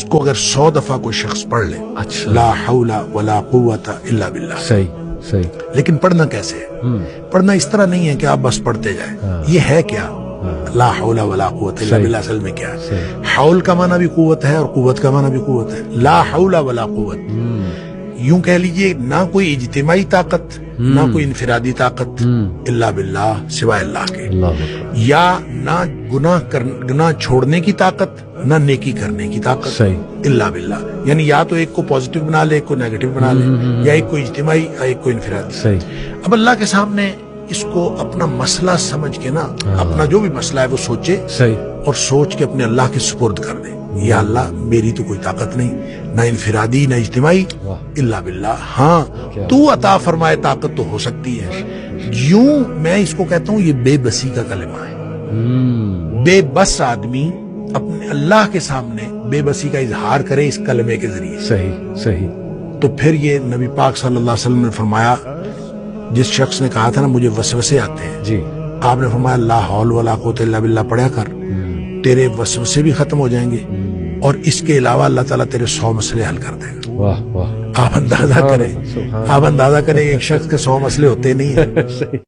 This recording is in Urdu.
کو اگر 100 دفعہ کوئی شخص پڑھ لے اچھا لا حول ولا قوت الا باللہ، صحیح صحیح لیکن پڑھنا کیسے ہے؟ پڑھنا اس طرح نہیں ہے کہ آپ بس پڑھتے جائیں. یہ ہے کیا لا حول ولا قوت الا باللہ؟ اصل میں کیا ہے؟ حول کا معنی بھی قوت ہے اور قوت کا معنی بھی قوت ہے. لا حول ولا قوت، یوں کہہ لیجئے نہ کوئی اجتماعی طاقت نہ کوئی انفرادی طاقت الا باللہ، سوائے اللہ کے. اللہ اکبر. یا نہ گناہ چھوڑنے کی طاقت نہ نیکی کرنے کی طاقت صحیح. الا باللہ. یعنی یا تو ایک کو پازیٹیو بنا لے، ایک کو نیگیٹو بنا لے، یا ایک کو اجتماعی ایک کو انفرادی. صحیح. اب اللہ کے سامنے اس کو اپنا مسئلہ سمجھ کے نا، اپنا جو بھی مسئلہ ہے وہ سوچے صحیح. اور سوچ کے اپنے اللہ کے سپرد کر دے. یا اللہ میری تو کوئی طاقت نہیں، نہ انفرادی نہ اجتماعی، الا باللہ. ہاں تو عطا فرمائے طاقت تو ہو سکتی ہے. یوں میں اس کو کہتا ہوں یہ بے بسی کا کلمہ ہے. بے بس آدمی اپنے اللہ کے سامنے بے بسی کا اظہار کرے اس کلمے کے ذریعے. صحیح صحیح. تو پھر یہ نبی پاک صلی اللہ علیہ وسلم نے فرمایا، جس شخص نے کہا تھا نا مجھے وسوسے آتے ہیں، جی آپ نے فرمایا لا حول ولا قوت الا باللہ پڑھا کر، تیرے وسوسے بھی ختم ہو جائیں گے اور اس کے علاوہ اللہ تعالیٰ تیرے 100 مسئلے حل کر دے گا. واہ واہ. آپ اندازہ کریں، آپ اندازہ کریں ایک شخص کے 100 مسئلے ہوتے نہیں ہیں.